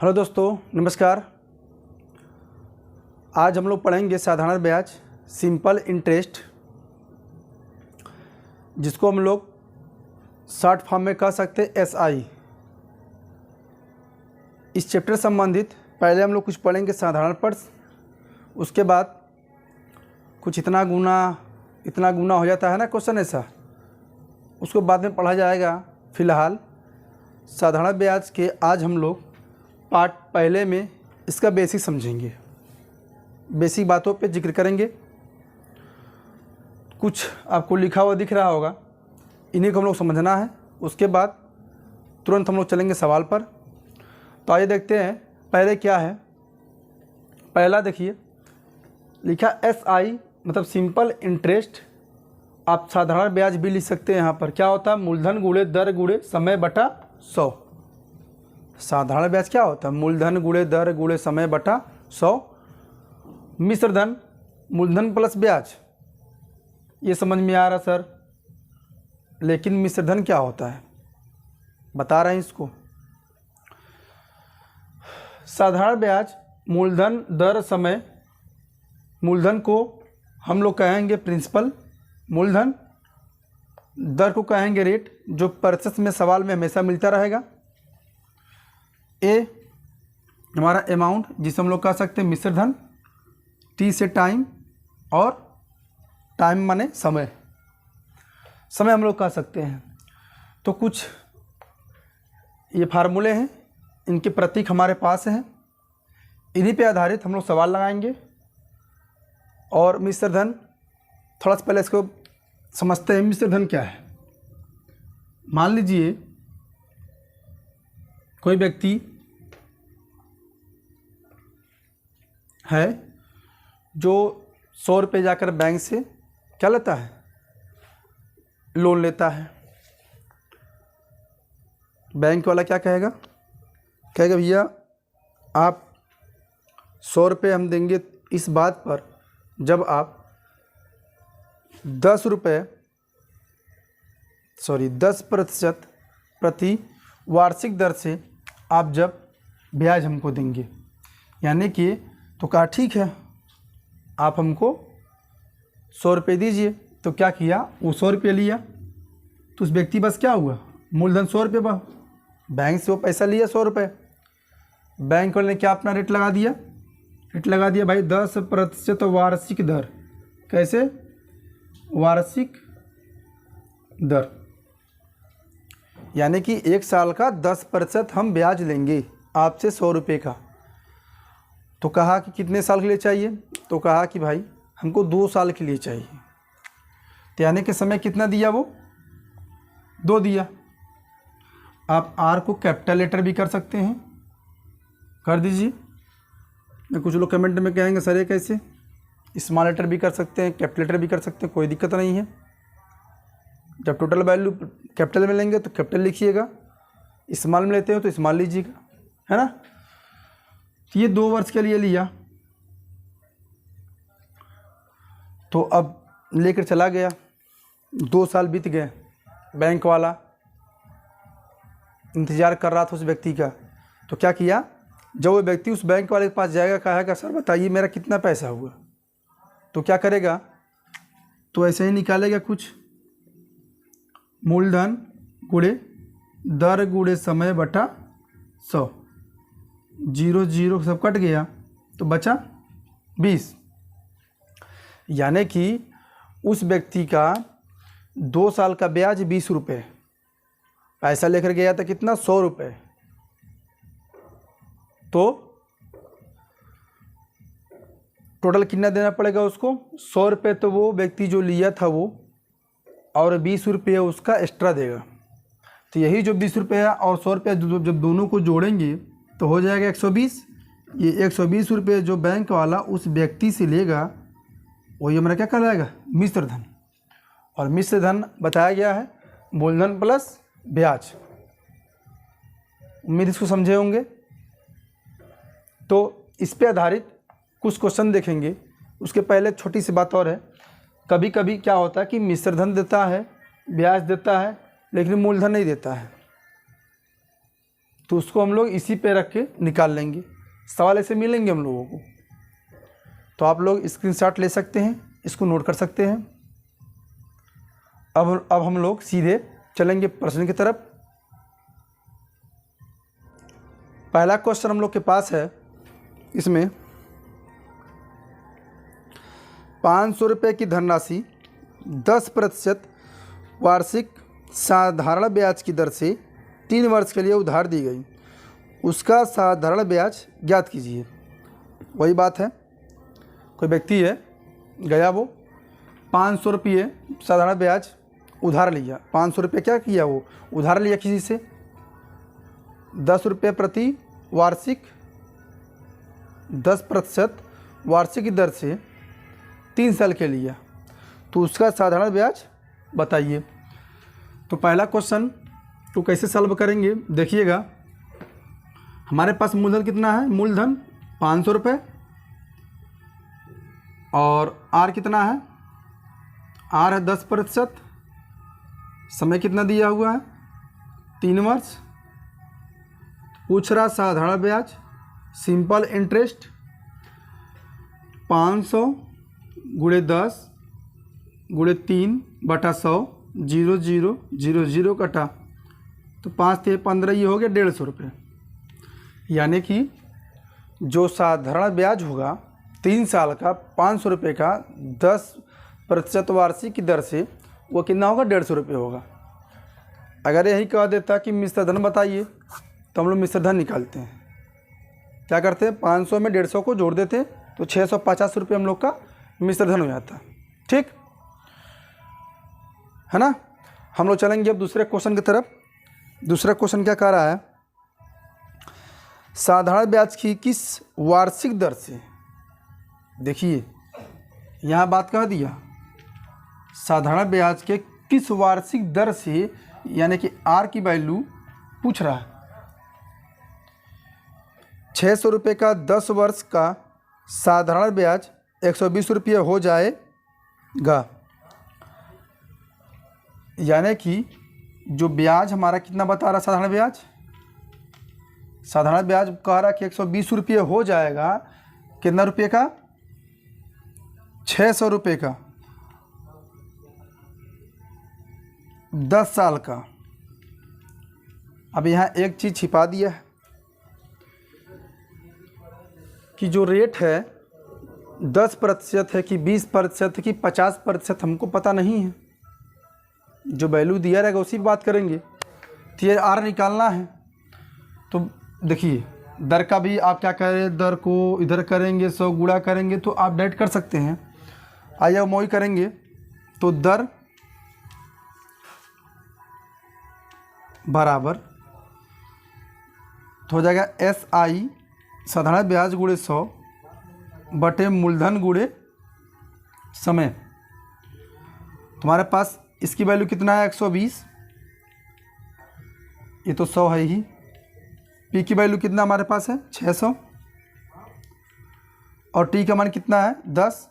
Hello दोस्तों, नमस्कार। आज हम लोग पढ़ेंगे साधारण ब्याज, सिंपल इंटरेस्ट, जिसको हम लोग शॉर्ट फॉर्म में कह सकते हैं एसआई। इस चैप्टर संबंधित पहले हम लोग कुछ पढ़ेंगे साधारण प्रश्न, उसके बाद कुछ इतना गुना हो जाता है ना क्वेश्चन ऐसा, उसको बाद में पढ़ा जाएगा। फ़िलहाल साधारण ब्याज के आज हम लोग पार्ट पहले में इसका बेसिक समझेंगे, बेसिक बातों पे जिक्र करेंगे। कुछ आपको लिखा हुआ दिख रहा होगा, इन्हीं को हम लोग समझना है। उसके बाद तुरंत हम लोग चलेंगे सवाल पर। तो आइए देखते हैं पहले क्या है। पहला देखिए, लिखा एसआई मतलब सिंपल इंटरेस्ट। आप साधारण ब्याज भी लिख सकते हैं। यहाँ पर क्या होता है? मूलधन गुणे दर गुणे समय बटा 100। साधारण ब्याज क्या होता है? मूलधन गुणे दर गुणे समय बटा 100। मिश्र धन मूलधन प्लस ब्याज, ये समझ में आ रहा सर, लेकिन मिश्र धन क्या होता है बता रहे हैं इसको। साधारण ब्याज मूलधन दर समय, मूलधन को हम लोग कहेंगे प्रिंसिपल, मूलधन दर को कहेंगे रेट, जो प्रतिशत में सवाल में हमेशा मिलता रहेगा। ए हमारा अमाउंट, जिसे हम लोग कह सकते हैं मिश्र धन। टी से टाइम, और टाइम माने समय, समय हम लोग कह सकते हैं। तो कुछ ये फार्मूले हैं, इनके प्रतीक हमारे पास हैं, इन्हीं पे आधारित हम लोग सवाल लगाएंगे। और मिश्र धन, थोड़ा सा पहले इसको समझते हैं। मिश्र धन क्या है? मान लीजिए कोई व्यक्ति है जो 100 रुपये जाकर बैंक से क्या लेता है? लोन लेता है। बैंक वाला क्या कहेगा? कहेगा भैया आप 100 रुपये हम देंगे इस बात पर जब आप 10% प्रति वार्षिक दर से आप जब ब्याज हमको देंगे। यानी कि तो कहा ठीक है, आप हमको 100 रुपये दीजिए। तो क्या किया? वो 100 रुपये लिया, तो उस व्यक्ति बस क्या हुआ? मूलधन 100 रुपये, बैंक से वो पैसा लिया 100 रुपये। बैंक वाले ने क्या अपना रेट लगा दिया? रेट लगा दिया भाई 10% वार्षिक दर। कैसे? वार्षिक दर, यानी कि 1 साल का 10% हम ब्याज लेंगे आपसे 100 रुपये का। तो कहा कि कितने साल के लिए चाहिए? तो कहा कि भाई हमको 2 साल के लिए चाहिए। तो यानी कि समय कितना दिया? वो 2 दिया। आप आर को कैपिटल लेटर भी कर सकते हैं, कर दीजिए। कुछ लोग कमेंट में कहेंगे सर ये कैसे? स्मॉल लेटर भी कर सकते हैं, कैपिटल लेटर भी कर सकते हैं, कोई दिक्कत नहीं है। जब टोटल वैल्यू कैपिटल में लेंगे तो कैपिटल लिखिएगा, स्मॉल में लेते हो तो स्मॉल लीजिएगा, है ना। तो ये 2 वर्ष के लिए लिया, तो अब लेकर चला गया। 2 साल बीत गए, बैंक वाला इंतज़ार कर रहा था उस व्यक्ति का। तो क्या किया? जब वो व्यक्ति उस बैंक वाले के पास जाएगा, कहेगा सर बताइए मेरा कितना पैसा हुआ, तो क्या करेगा? तो ऐसे ही निकालेगा कुछ, मूलधन गुणे दर गुणे समय बटा 100। 0 सब कट गया तो बचा 20। यानी कि उस व्यक्ति का 2 साल का ब्याज 20 रुपये, पैसा लेकर गया था कितना? 100 रुपये। तो टोटल कितना देना पड़ेगा उसको? 100 रुपये तो वो व्यक्ति जो लिया था वो, और 20 रुपये उसका एक्स्ट्रा देगा। तो यही जो 20 रुपये और 100 रुपये जब दोनों को जोड़ेंगे तो हो जाएगा 120। ये 120 रुपये जो बैंक वाला उस व्यक्ति से लेगा, वही हमारा क्या कहलाएगा? मिश्र धन। और मिश्र धन बताया गया है मूलधन प्लस ब्याज। उम्मीद इसको समझे होंगे। तो इस पे आधारित कुछ क्वेश्चन देखेंगे। उसके पहले छोटी सी बात और है, कभी कभी क्या होता है कि मिश्र धन देता है, ब्याज देता है, लेकिन मूलधन नहीं देता है। तो उसको हम लोग इसी पे रख के निकाल लेंगे। सवाल ऐसे मिलेंगे हम लोगों को, तो आप लोग स्क्रीनशॉट ले सकते हैं, इसको नोट कर सकते हैं। अब हम लोग सीधे चलेंगे प्रश्न की तरफ। पहला क्वेश्चन हम लोग के पास है, इसमें 500 रुपये की धनराशि 10% वार्षिक साधारण ब्याज की दर से 3 वर्ष के लिए उधार दी गई, उसका साधारण ब्याज ज्ञात कीजिए। वही बात है, कोई व्यक्ति है गया, वो 500 रुपये साधारण ब्याज उधार लिया। 500 रुपये क्या किया, वो उधार लिया किसी से, 10 रुपये प्रति वार्षिक 10% वार्षिक दर से 3 साल के लिया, तो उसका साधारण ब्याज बताइए। तो पहला क्वेश्चन तो कैसे सॉल्व करेंगे, देखिएगा। हमारे पास मूलधन कितना है, मूलधन 500 रुपये, और आर कितना है, आर है 10%, समय कितना दिया हुआ है 3 वर्ष। पूछ रहा साधारण ब्याज, सिंपल इंटरेस्ट 500 गुणे 10 गुणे 3/100 0 0 0 0 कटा, तो 5 × 15, ये हो गया 150 रुपये। यानी कि जो साधारण ब्याज होगा 3 साल का 500 रुपये का 10% वार्षिक की दर से, वो कितना होगा 150 रुपये होगा। अगर यही कह देता कि मिश्र धन बताइए, तो हम लोग मिश्र धन निकालते हैं। क्या करते हैं, 500 में 150 को जोड़ देते, तो 650 रुपये हम लोग का मिश्र धन हो जाता। ठीक है ना। हम लोग चलेंगे अब दूसरे क्वेश्चन की तरफ। दूसरा क्वेश्चन क्या कह रहा है, साधारण ब्याज की किस वार्षिक दर से, देखिए यहाँ बात कह दिया, साधारण ब्याज के किस वार्षिक दर से, यानी कि आर की वैल्यू पूछ रहा है। 600 रुपये का 10 वर्ष का साधारण ब्याज 120 रुपये हो जाएगा। यानी कि जो ब्याज हमारा कितना बता रहा, साधारण ब्याज कह रहा कि 120 रुपये हो जाएगा। कितना रुपये का, 600 रुपये का 10 साल का। अब यहाँ एक चीज़ छिपा दिया है कि जो रेट है 10% है कि 20% कि 50%, हमको पता नहीं है। जो वैल्यू दिया रहेगा उसी की बात करेंगे। तो ये आर निकालना है, तो देखिए दर का भी आप क्या करें, दर को इधर करेंगे 100 गुणा करेंगे, तो आप डायरेक्ट कर सकते हैं। आइए अब मोई करेंगे, तो दर बराबर तो हो जाएगा SI साधारण ब्याज गुणे 100 बटे मूलधन गुणे समय। तुम्हारे पास इसकी वैल्यू कितना है 120, ये तो 100 है ही। पी की वैल्यू कितना हमारे पास है 600, और टी का मान कितना है 10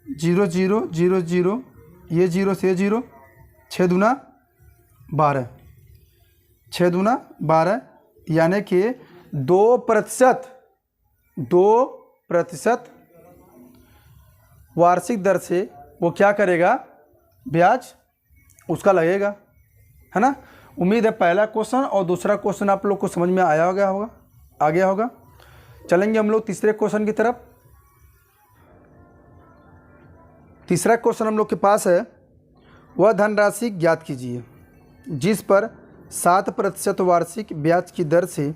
0 0 0 0, ये 0 से 0, 6 दूना 12, 6 दूना 12, यानी कि 2% वार्षिक दर से वो क्या करेगा, ब्याज उसका लगेगा, है ना। उम्मीद है पहला क्वेश्चन और दूसरा क्वेश्चन आप लोग को समझ में आ गया होगा। चलेंगे हम लोग तीसरे क्वेश्चन की तरफ। तीसरा क्वेश्चन हम लोग के पास है, वह धनराशि ज्ञात कीजिए जिस पर 7% वार्षिक ब्याज की दर से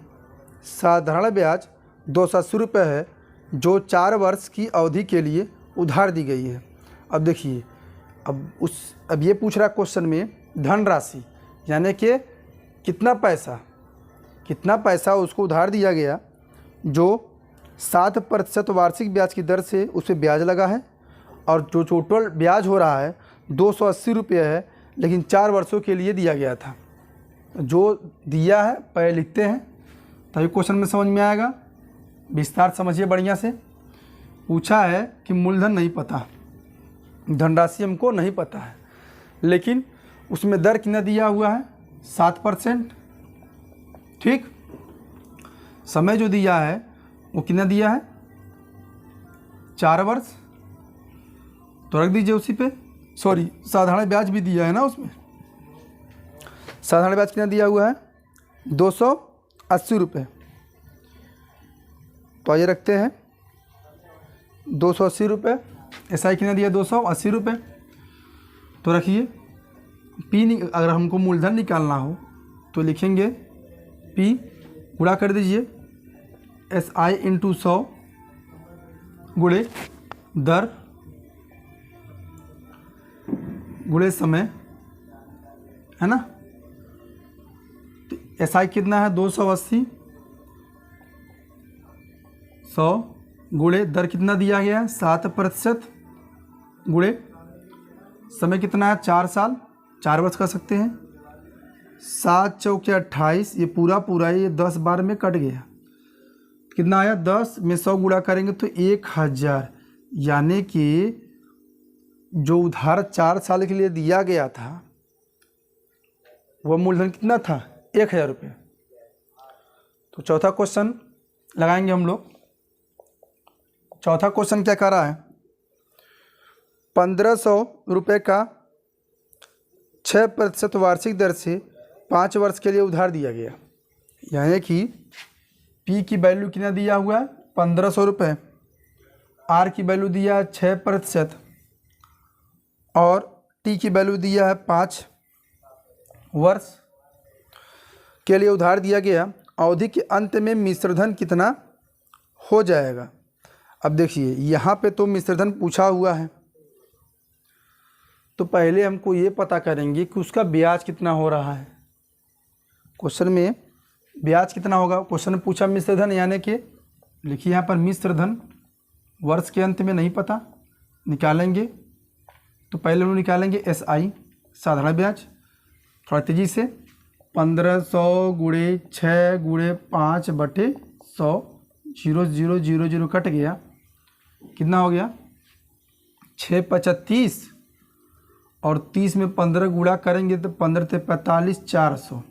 साधारण ब्याज 280 रुपये है, जो 4 वर्ष की अवधि के लिए उधार दी गई है। अब देखिए, अब ये पूछ रहा क्वेश्चन में धनराशि, यानी कि कितना पैसा उसको उधार दिया गया, जो 7% वार्षिक ब्याज की दर से उस पर ब्याज लगा है, और जो टोटल ब्याज हो रहा है 280 रुपये है, लेकिन 4 वर्षों के लिए दिया गया था। जो दिया है पहले लिखते हैं, तभी क्वेश्चन में समझ में आएगा। विस्तार समझिए बढ़िया से। पूछा है कि मूलधन नहीं पता, धनराशि हमको नहीं पता है, लेकिन उसमें दर कितना दिया हुआ है 7%। ठीक, समय जो दिया है वो कितना दिया है, 4 वर्ष, तो रख दीजिए उसी पे। सॉरी, साधारण ब्याज भी दिया है ना उसमें, साधारण ब्याज कितना दिया हुआ है, 280 रुपये। तो आइए रखते हैं 280 रुपये। SI कितना दिया, 280 रुपये। तो रखिए P, अगर हमको मूलधन निकालना हो तो लिखेंगे P, गुणा कर दीजिए SI इंटू 100 गुणे दर गुणे समय, है ना। तो SI कितना है, 280, 100 गुणे दर कितना दिया गया है, 7% गुणे समय कितना है, 4 साल, 4 वर्ष कर सकते हैं। 7 चौके 28, ये पूरा ये 10 बार में कट गया, कितना आया, 10 में 100 गुणा करेंगे तो 1000, यानी कि जो उधार 4 साल के लिए दिया गया था वह मूलधन कितना था, 1000 रुपये। तो चौथा क्वेश्चन लगाएंगे हम लोग। चौथा क्वेश्चन क्या कर रहा है, 1500 रुपये का 6% वार्षिक दर से 5 वर्ष के लिए उधार दिया गया, यानी कि P की वैल्यू कितना दिया हुआ है, 1500 रुपये, R की वैल्यू दिया है 6% और T की वैल्यू दिया है 5 वर्ष के लिए उधार दिया गया। अवधि के अंत में मिश्रधन कितना हो जाएगा। अब देखिए यहाँ पे तो मिश्रधन पूछा हुआ है, तो पहले हमको ये पता करेंगे कि उसका ब्याज कितना हो रहा है। क्वेश्चन में ब्याज कितना होगा, क्वेश्चन में पूछा मिश्रधन, यानी कि लिखिए यहाँ पर मिश्रधन, वर्ष के अंत में नहीं पता, निकालेंगे तो पहले हम निकालेंगे SI साधारण ब्याज, थोड़ा तेज़ी से, 1500 गुणे 6 गुणे 5 बटे 100, 0 0 0 0 कट गया, कितना हो गया, 6 5 30 और 30 में 15 गुणा करेंगे तो 15 से 45, 400,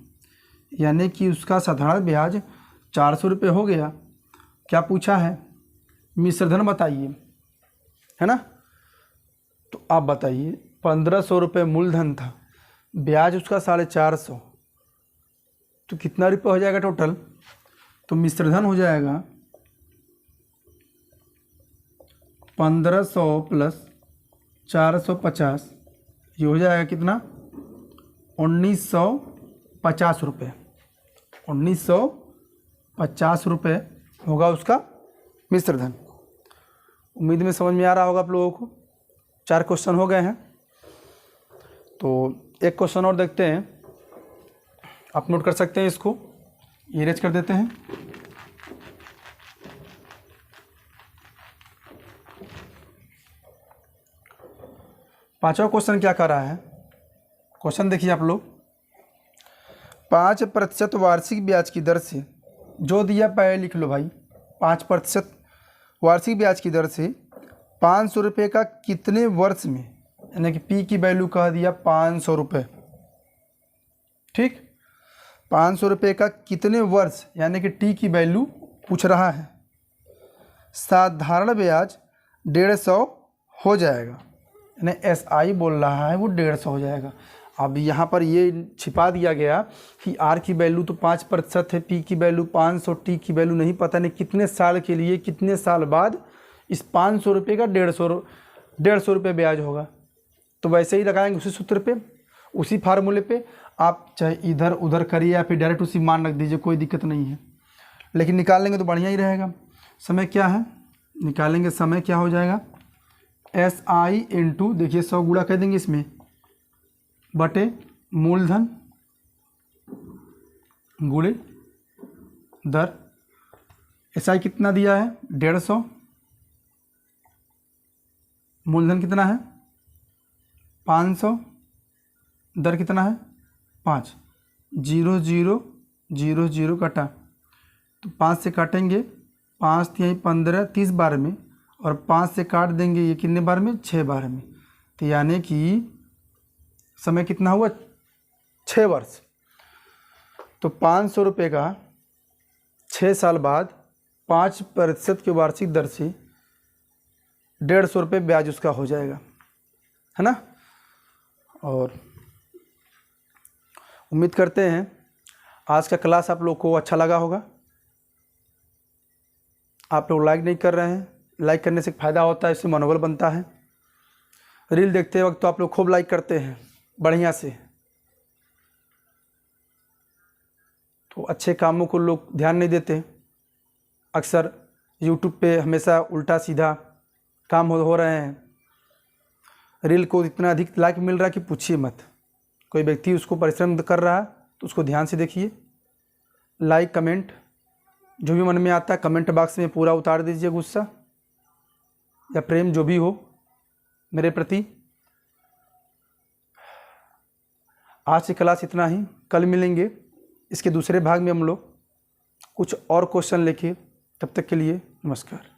यानी कि उसका साधारण ब्याज 400 रुपये हो गया। क्या पूछा है, मिश्रधन बताइए, है ना। तो आप बताइए 1500 रुपये मूलधन था, ब्याज उसका 450, तो कितना रुपये हो जाएगा टोटल। तो मिश्रधन हो जाएगा 1500 प्लस 450, ये हो जाएगा कितना, 1950 रुपये। 1950 रुपये होगा उसका मिश्रधन। उम्मीद में समझ में आ रहा होगा आप लोगों को। 4 क्वेश्चन हो गए हैं, तो एक क्वेश्चन और देखते हैं, आप नोट कर सकते हैं, इसको इरेज कर देते हैं। पांचवा क्वेश्चन क्या कर रहा है, क्वेश्चन देखिए आप लोग, 5% वार्षिक ब्याज की दर से, जो दिया पहले लिख लो भाई, 5% वार्षिक ब्याज की दर से 500 रुपये का कितने वर्ष में, यानी कि P की वैल्यू कह दिया 500 रुपये, ठीक, 500 रुपये का कितने वर्ष, यानी कि T की वैल्यू पूछ रहा है। साधारण ब्याज 150 हो जाएगा, यानी SI बोल रहा है वो 150 हो जाएगा। अब यहाँ पर ये छिपा दिया गया कि R की वैल्यू तो 5% है, P की वैल्यू 500, T की वैल्यू नहीं पता, नहीं कितने साल के लिए, कितने साल बाद इस 500 रुपये का 150 रुपये ब्याज होगा। तो वैसे ही लगाएंगे उसी सूत्र पे, उसी फार्मूले पे, आप चाहे इधर उधर करिए या फिर डायरेक्ट उसी मान रख दीजिए, कोई दिक्कत नहीं है, लेकिन निकाल लेंगे तो बढ़िया ही रहेगा। समय क्या है, निकालेंगे, समय क्या हो जाएगा, SI इंटू, देखिए 100 गुणा कर देंगे इसमें, बटे मूलधन गुणे दर। SI कितना दिया है, 150, मूलधन कितना है 500, दर कितना है 5, 0 0 0 0 कटा, तो 5 से काटेंगे, 5 3 15, 30 बार में, और 5 से काट देंगे ये कितने बार में, 6 बार में, तो यानी कि समय कितना हुआ, 6 वर्ष। तो 500 रुपये का 6 साल बाद 5% की वार्षिक दर से 150 रुपये ब्याज उसका हो जाएगा, है ना। और उम्मीद करते हैं आज का क्लास आप लोग को अच्छा लगा होगा। आप लोग लाइक नहीं कर रहे हैं, लाइक करने से फ़ायदा होता है, इससे मनोबल बनता है। रील देखते वक्त तो आप लोग खूब लाइक करते हैं बढ़िया से, तो अच्छे कामों को लोग ध्यान नहीं देते। अक्सर यूट्यूब पे हमेशा उल्टा सीधा काम हो रहे हैं। रील को इतना अधिक लाइक मिल रहा है कि पूछिए मत। कोई व्यक्ति उसको परिश्रम कर रहा है तो उसको ध्यान से देखिए। लाइक कमेंट जो भी मन में आता है कमेंट बॉक्स में पूरा उतार दीजिए, गुस्सा या प्रेम जो भी हो मेरे प्रति। आज की क्लास इतना ही, कल मिलेंगे इसके दूसरे भाग में हम लोग कुछ और क्वेश्चन लेके। तब तक के लिए नमस्कार।